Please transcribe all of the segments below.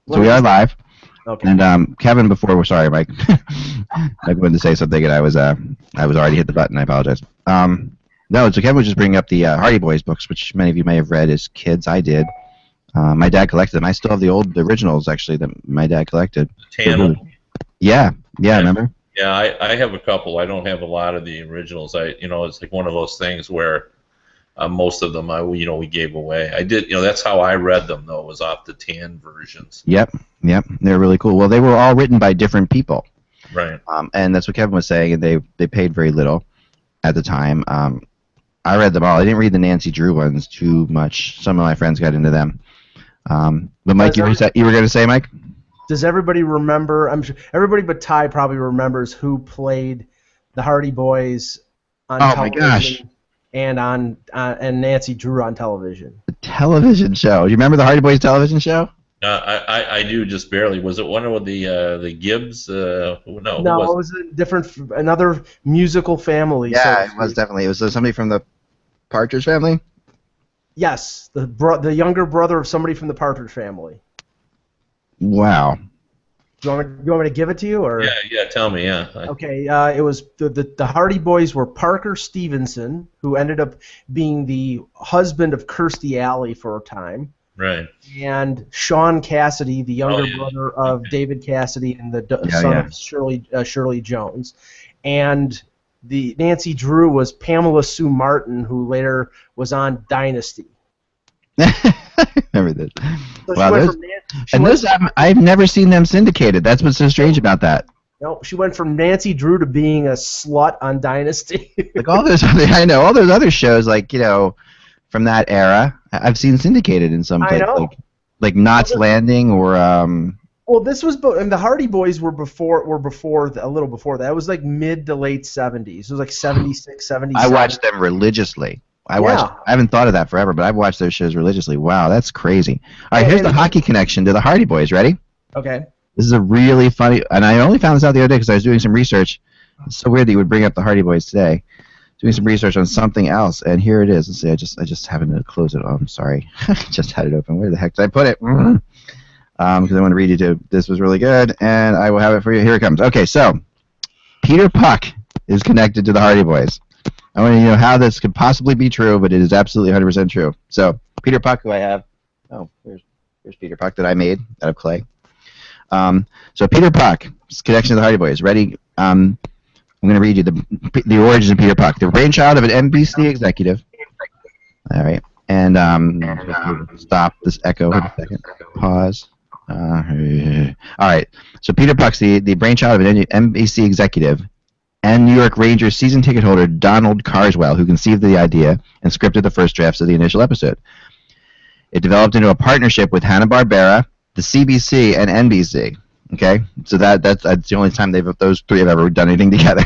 So we are live. Okay. And Kevin, before we're sorry, Mike. I wanted to say something, and I was already hit the button. I apologize. No, so Kevin was just bringing up the Hardy Boys books, which many of you may have read as kids. I did. My dad collected them. I still have the originals actually that my dad collected. Tandem. Yeah, remember? Yeah, I have a couple. I don't have a lot of the originals. It's like one of those things where most of them, we gave away. I did, that's how I read them though, was off the tan versions. Yep, they're really cool. Well, they were all written by different people. Right. And that's what Kevin was saying, and they paid very little at the time. I read them all. I didn't read the Nancy Drew ones too much. Some of my friends got into them. But Mike, you were going to say, Mike? Does everybody remember? I'm sure everybody but Ty probably remembers who played the Hardy Boys on television. My gosh. And and Nancy Drew on television. The television show. Do you remember the Hardy Boys television show? I do, just barely. Was it one of the Gibbs? No, it was another musical family. Yeah, it was definitely. It was somebody from the Partridge Family. Yes, the younger brother of somebody from the Partridge Family. Wow. You want me to give it to you, or? Yeah. Tell me, yeah. Okay. It was the Hardy Boys were Parker Stevenson, who ended up being the husband of Kirstie Alley for a time. Right. And Sean Cassidy, the younger brother of David Cassidy and the son of Shirley Jones, and the Nancy Drew was Pamela Sue Martin, who later was on Dynasty. Remember this? So wow, I've never seen them syndicated. That's what's so strange about that. No, she went from Nancy Drew to being a slut on Dynasty. Like all those other shows, like from that era, I've seen syndicated in some place, like Knots Landing or. Well, this was, and the Hardy Boys were a little before that. It was like mid to late 70s. It was like 76, 77. I watched them religiously. I haven't thought of that forever, but I've watched those shows religiously. Wow, that's crazy. All right, here's the hockey connection to the Hardy Boys. Ready? Okay. This is a really funny, and I only found this out the other day because I was doing some research. It's so weird that you would bring up the Hardy Boys today. Doing some research on something else, and here it is. Let's see, I just happened to close it. Oh, I'm sorry. I just had it open. Where the heck did I put it? Because I want to read you to. This was really good, and I will have it for you. Here it comes. Okay, so Peter Puck is connected to the Hardy Boys. I want to know how this could possibly be true, but it is absolutely 100% true. So Peter Puck, who I have. Oh, here's Peter Puck that I made out of clay. So Peter Puck, connection to the Hardy Boys. Ready? I'm going to read you the origins of Peter Puck. The brainchild of an NBC executive. All right. And stop this echo for a second. Pause. All right. So Peter Puck's the brainchild of an NBC executive and New York Rangers season ticket holder Donald Carswell, who conceived the idea and scripted the first drafts of the initial episode. It developed into a partnership with Hanna-Barbera, the CBC, and NBC. Okay, so that's the only time those three have ever done anything together.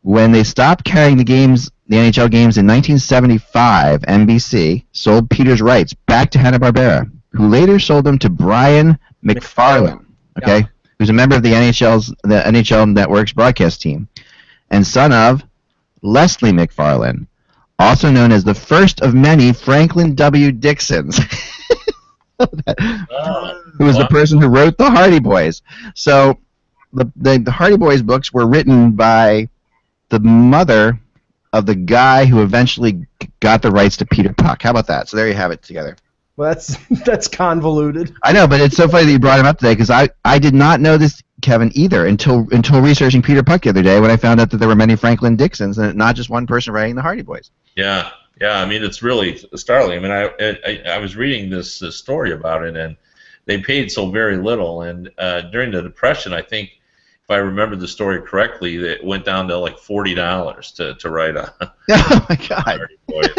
When they stopped carrying the NHL games in 1975, NBC sold Peter's rights back to Hanna-Barbera, who later sold them to Brian McFarlane. Okay. Yeah. Who's a member of the NHL Network's broadcast team, and son of Leslie McFarlane, also known as the first of many Franklin W. Dixons, who was the person who wrote the Hardy Boys. So the Hardy Boys books were written by the mother of the guy who eventually got the rights to Peter Puck. How about that? So there you have it together. Well, that's convoluted. I know, but it's so funny that you brought him up today because I did not know this, Kevin, either until researching Peter Puck the other day when I found out that there were many Franklin Dixons and not just one person writing the Hardy Boys. Yeah. I mean, it's really startling. I mean, I was reading this story about it, and they paid so very little. And during the Depression, I think, if I remember the story correctly, it went down to like $40 to write a. Oh my God. Hardy Boys.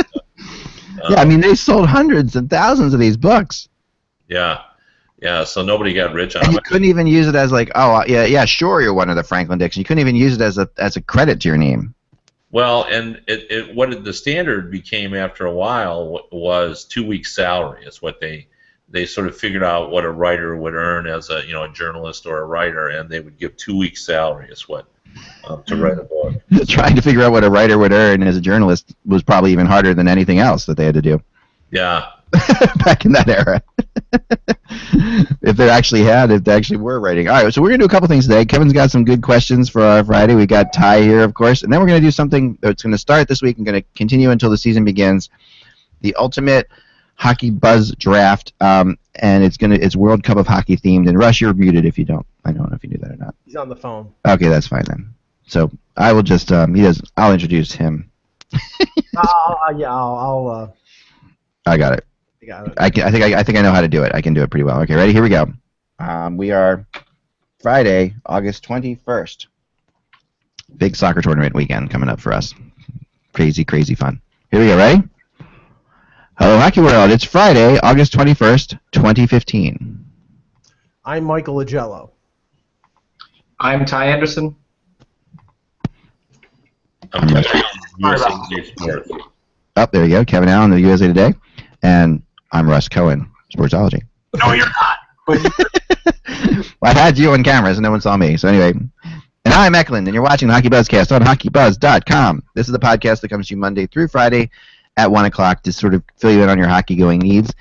Yeah, I mean, they sold hundreds and thousands of these books. Yeah, so nobody got rich on it. You couldn't even use it as like, sure, you're one of the Franklin Dixon. You couldn't even use it as a credit to your name. Well, and the standard became after a while was 2 weeks' salary. Is what they sort of figured out what a writer would earn as a journalist or a writer, and they would give 2 weeks' salary is what to write a book. Trying to figure out what a writer would earn as a journalist was probably even harder than anything else that they had to do. Yeah. Back in that era. if they actually were writing. All right, so we're going to do a couple things today. Kevin's got some good questions for our Friday. We got Ty here, of course, and then we're going to do something that's going to start this week and going to continue until the season begins. The ultimate Hockey Buzz draft, and it's World Cup of Hockey themed. And Rush, you're muted if you don't. I don't know if you knew that or not. He's on the phone. Okay, that's fine then. So I will just I'll introduce him. I'll I got it. You got it. I think I know how to do it. I can do it pretty well. Okay, ready? Here we go. We are Friday, August 21st. Big soccer tournament weekend coming up for us. Crazy, crazy fun. Here we go. Ready? Hello, Hockey World. It's Friday, August 21st, 2015. I'm Michael Agello. I'm Ty Anderson. I'm USA Sports. Oh, there you go. Kevin Allen of USA Today. And I'm Russ Cohen, Sportsology. No, you're not. Well, I had you on camera, so no one saw me. So anyway, and I'm Eklund, and you're watching the Hockey Buzzcast on HockeyBuzz.com. This is the podcast that comes to you Monday through Friday at 1 o'clock to sort of fill you in on your hockey going needs.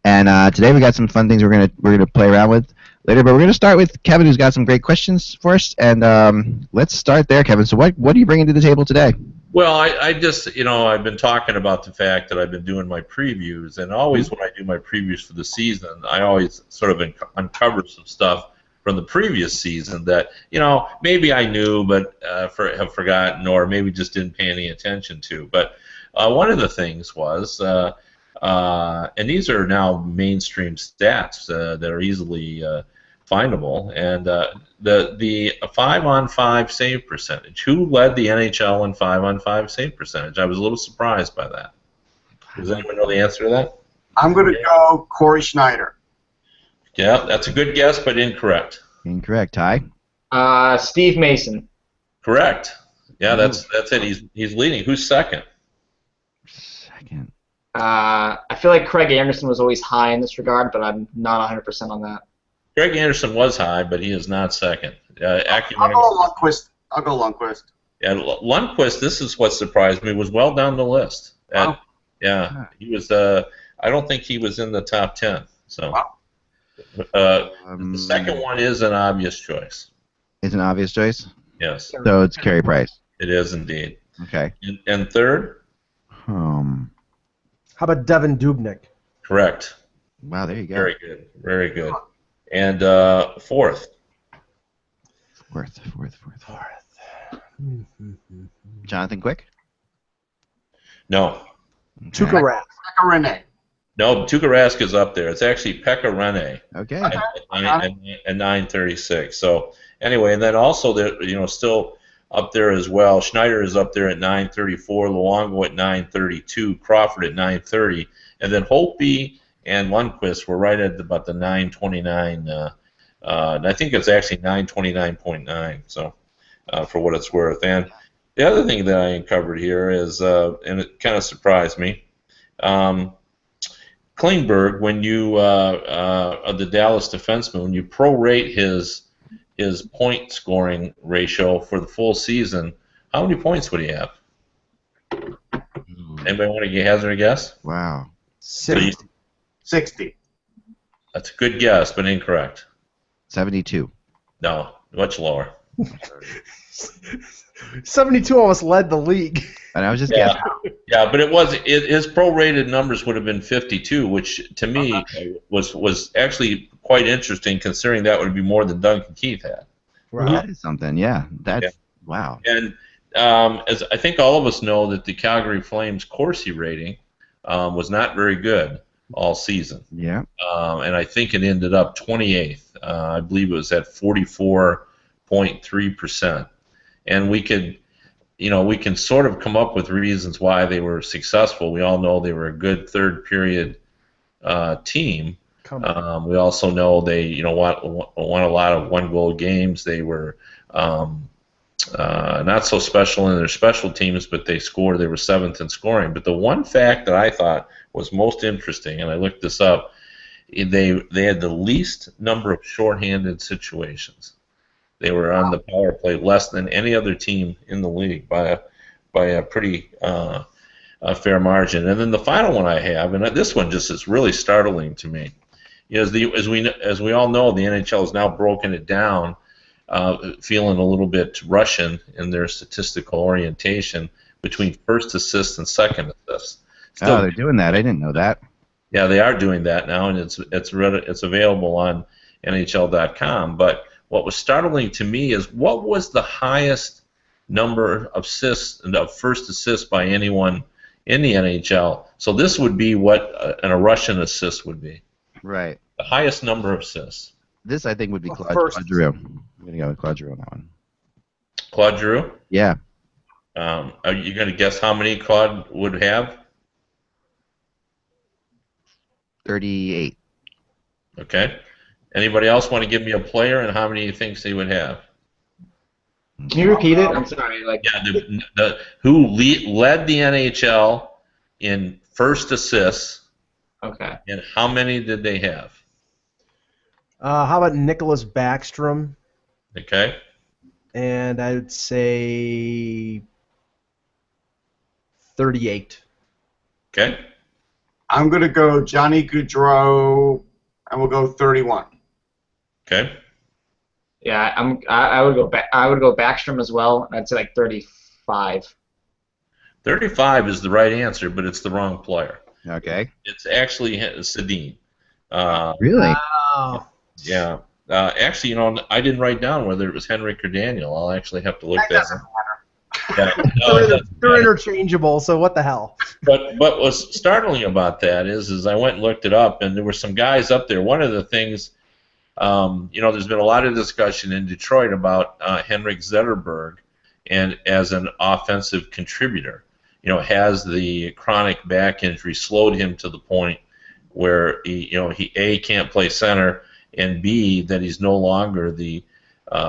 And today we got some fun things we're gonna play around with later, but we're gonna start with Kevin, who's got some great questions for us. And let's start there, Kevin. So what are you bringing to the table today? Well, I just, I've been talking about the fact that I've been doing my previews, and always when I do my previews for the season, I always sort of uncover some stuff from the previous season that, maybe I knew but have forgotten, or maybe just didn't pay any attention to. But one of the things was, and these are now mainstream stats that are easily findable, and the 5-on-5 save percentage. Who led the NHL in 5-on-5 save percentage? I was a little surprised by that. Does anyone know the answer to that? I'm going to go Corey Schneider. Yeah, that's a good guess, but incorrect. Incorrect. Ty? Steve Mason. Correct. Yeah, that's it. He's leading. Who's second? Second. I feel like Craig Anderson was always high in this regard, but I'm not 100% on that. Greg Anderson was high, but he is not second. I'll go Lundqvist. Yeah, Lundqvist, this is what surprised me, was well down the list. Wow. Yeah, he was. I don't think he was in the top 10. So, wow. The second one is an obvious choice. It's an obvious choice? Yes. So it's Carey Price. It is indeed. Okay. And third? How about Devin Dubnyk? Correct. Wow, there you go. Very good. Very good. And fourth? Fourth. Jonathan Quick? No. Tuukka Rask. Pekka Rinne. No, Tuukka Rask is up there. It's actually Pekka Rinne. Okay. And 936. So anyway, and then also still up there as well. Schneider is up there at 934. Luongo at 932. Crawford at 930. And then Holtby and Lundqvist were right at about the 929. And I think it's actually 929.9. So for what it's worth. And the other thing that I uncovered here is, and it kind of surprised me. Klingberg, when you the Dallas defenseman, when you prorate his point scoring ratio for the full season, how many points would he have? Anybody want to hazard a guess? Wow. 60. That's a good guess, but incorrect. 72. No, much lower. 72 almost led the league. And I was just guessing. Yeah, but his prorated numbers would have been 52, which to me was actually quite interesting, considering that would be more than Duncan Keith had. Right. That is something, yeah. Wow. And as I think all of us know, that the Calgary Flames Corsi rating was not very good all season. Yeah. And I think it ended up 28th. I believe it was at 44.3%. And we can sort of come up with reasons why they were successful. We all know they were a good third period team. We also know they won a lot of 1-goal games. They were not so special in their special teams, but they scored. They were 7th in scoring. But the one fact that I thought was most interesting, and I looked this up, they had the least number of shorthanded situations. They were on the power play less than any other team in the league by a pretty fair margin. And then the final one I have, and this one just is really startling to me, as we all know, the NHL has now broken it down, feeling a little bit Russian in their statistical orientation between first assist and second assist. Oh, they're doing that. I didn't know that. Yeah, they are doing that now, and it's available on NHL.com. But what was startling to me is what was the highest number of first assists by anyone in the NHL. So this would be what a Russian assist would be. Right. The highest number of assists. This, I think, would be Claude Giroux. I'm going to go with Claude Giroux on that one. Claude Giroux? Yeah. Are you going to guess how many Claude would have? 38. Okay. Anybody else want to give me a player and how many he thinks he would have? Can you repeat it? I'm sorry. Yeah, who led the NHL in first assists? Okay. And how many did they have? How about Nicholas Backstrom? Okay. And I would say 38. Okay. I'm going to go Johnny Gaudreau, and we'll go 31. Okay. Yeah, I would go Backstrom as well. I'd say like 35. 35 is the right answer, but it's the wrong player. Okay. It's actually Sedin. Really? Wow. Yeah. Actually, I didn't write down whether it was Henrik or Daniel. I'll actually have to look that up. Yeah, they're interchangeable, so what the hell? But what's startling about that is I went and looked it up, and there were some guys up there. One of the things, there's been a lot of discussion in Detroit about Henrik Zetterberg, and as an offensive contributor, has the chronic back injury slowed him to the point where he A, can't play center, and B, that he's no longer the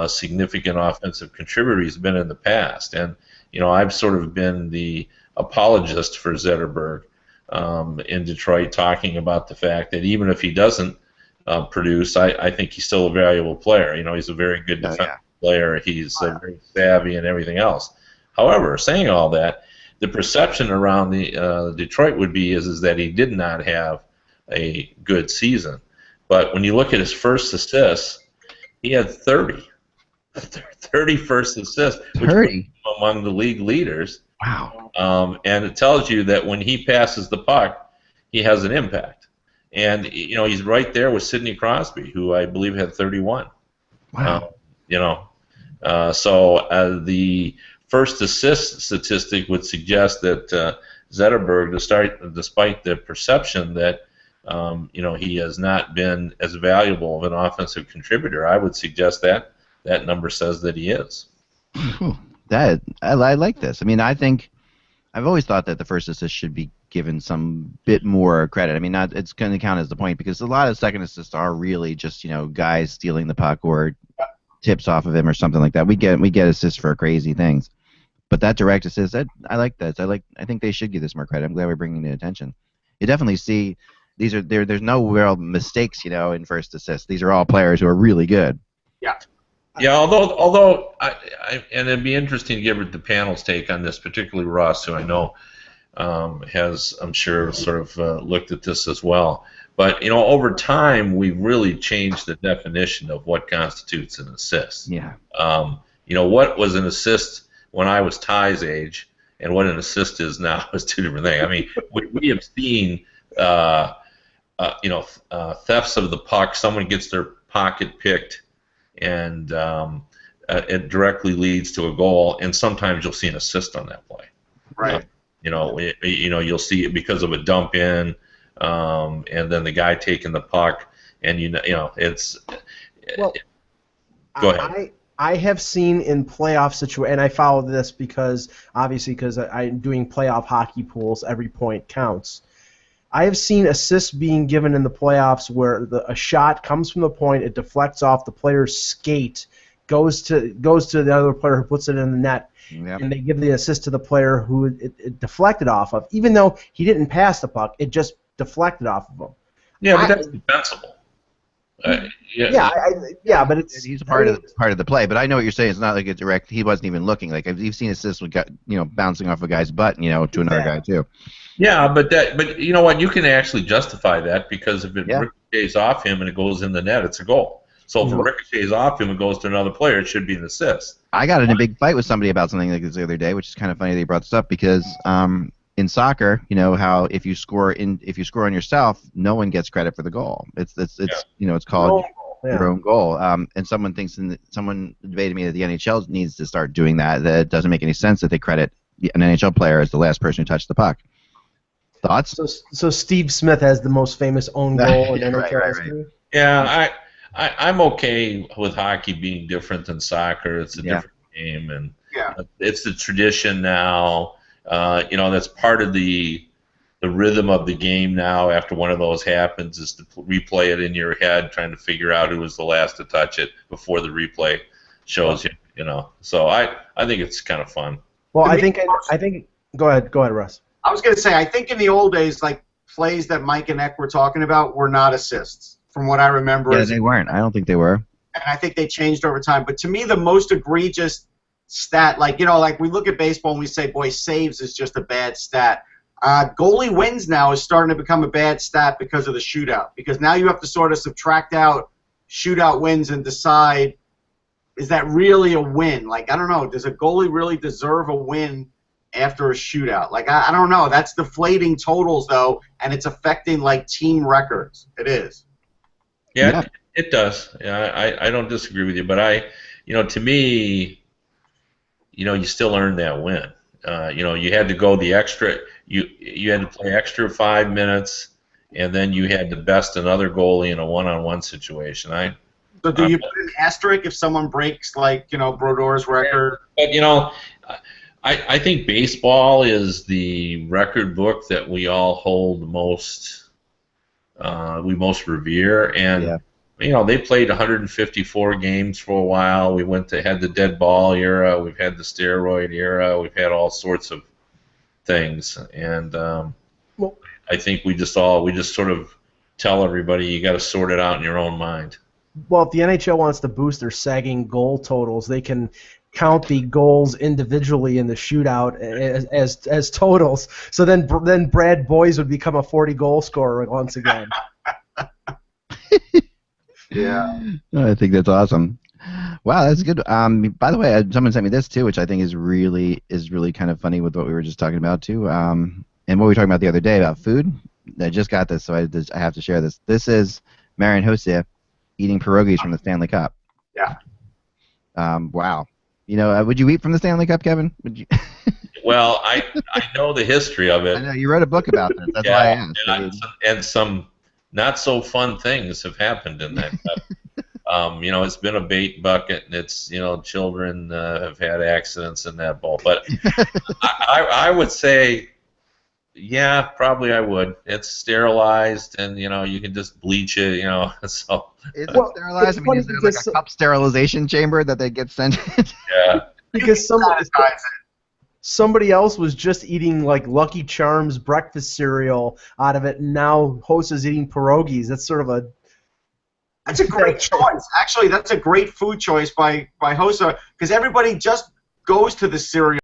significant offensive contributor he's been in the past. And I've sort of been the apologist for Zetterberg in Detroit, talking about the fact that even if he doesn't produce, I think he's still a valuable player. He's a very good defensive player. He's very savvy and everything else. However, saying all that, the perception around the Detroit would be is that he did not have a good season. But when you look at his first assists, he had 30 first assists, which 30 was among the league leaders. Wow. And it tells you that when he passes the puck, he has an impact. And he's right there with Sidney Crosby, who I believe had 31. Wow. So the first assist statistic would suggest that Zetterberg, despite the perception that he has not been as valuable of an offensive contributor, I would suggest that number says that he is. I like this. I mean, I've always thought that the first assist should be given some bit more credit. I mean, it's going to count as the point because a lot of second assists are really just guys stealing the puck or tips off of him or something like that. We get assists for crazy things, but that direct assist, I like that. I think they should give this more credit. I'm glad we're bringing it to attention. You definitely see there's no real mistakes in first assists. These are all players who are really good. Yeah. Yeah, although and it'd be interesting to get the panel's take on this, particularly Ross, who I know has, I'm sure, sort of looked at this as well. But over time, we've really changed the definition of what constitutes an assist. Yeah. What was an assist when I was Ty's age, and what an assist is now is two different things. I mean, we have seen thefts of the puck. Someone gets their pocket picked, and it directly leads to a goal. And sometimes you'll see an assist on that play. Right. You'll see it because of a dump in, and then the guy taking the puck, and it's. Well, go ahead. I have seen in playoff situations, and I follow this because I'm doing playoff hockey pools. Every point counts. I have seen assists being given in the playoffs where a shot comes from the point, it deflects off the player's skate, goes to the other player who puts it in the net, and they give the assist to the player who it deflected off of, even though he didn't pass the puck, it just deflected off of him. Yeah, but that's defensible. Yeah, but he's a part of the play. But I know what you're saying. It's not like a direct. He wasn't even looking. Like you've seen assists with bouncing off a guy's butt, to another guy too. Yeah, but you know what? You can actually justify that because if it ricochets off him and it goes in the net, it's a goal. So if it ricochets off him and goes to another player, it should be an assist. I got in a big fight with somebody about something like this the other day, which is kind of funny that you brought this up because in soccer, how if you score on yourself, no one gets credit for the goal. It's called your own goal. And someone debated me that the NHL needs to start doing that. That it doesn't make any sense that they credit an NHL player as the last person who touched the puck. Thoughts? So Steve Smith has the most famous own goal in NHL history? Right. Yeah, I'm okay with hockey being different than soccer. It's a different game, and it's the tradition now. That's part of the rhythm of the game now. After one of those happens, is to replay it in your head, trying to figure out who was the last to touch it before the replay shows you. So I think it's kind of fun. Well, I think. Go ahead, Russ. I was going to say, I think in the old days, like plays that Mike and Eck were talking about were not assists, from what I remember. Yeah, they weren't. I don't think they were. And I think they changed over time. But to me, the most egregious stat, like we look at baseball and we say, boy, saves is just a bad stat. Goalie wins now is starting to become a bad stat because of the shootout. Because now you have to sort of subtract out shootout wins and decide, is that really a win? Like, I don't know. Does a goalie really deserve a win after a shootout? Like, I don't know. That's deflating totals, though, and it's affecting, like, team records. It is. Yeah. It does. Yeah, I don't disagree with you, but to me, you still earned that win. You had to go the extra. You had to play extra 5 minutes, and then you had to best another goalie in a one-on-one situation. So do you put an asterisk if someone breaks, like, Brodor's record? But, I think baseball is the record book that we all hold most, we most revere, and they played 154 games for a while. We had the dead ball era, we've had the steroid era, we've had all sorts of things, and I think we just sort of tell everybody you got to sort it out in your own mind. Well, if the NHL wants to boost their sagging goal totals, they can count the goals individually in the shootout as totals. So then Brad Boyes would become a 40-goal scorer once again. Yeah. I think that's awesome. Wow, that's good. By the way, someone sent me this too, which I think is really kind of funny with what we were just talking about too. And what we were talking about the other day about food. I just got this, so I have to share this. This is Marian Hosse eating pierogies from the Stanley Cup. Yeah. Wow. Would you eat from the Stanley Cup, Kevin? Would you? Well, I know the history of it. I know you wrote a book about this. That's why I asked. And some not so fun things have happened in that cup. It's been a bait bucket, and it's children have had accidents in that bowl. But I would say, yeah, probably I would. It's sterilized, and you can just bleach it. So. Is it sterilized? I mean, is there like a cup sterilization chamber that they get sent in? Yeah. Because somebody else was just eating like Lucky Charms breakfast cereal out of it, and now Hosse's eating pierogies. That's sort of That's a great choice. Actually, that's a great food choice by Hosse, because everybody just goes to the cereal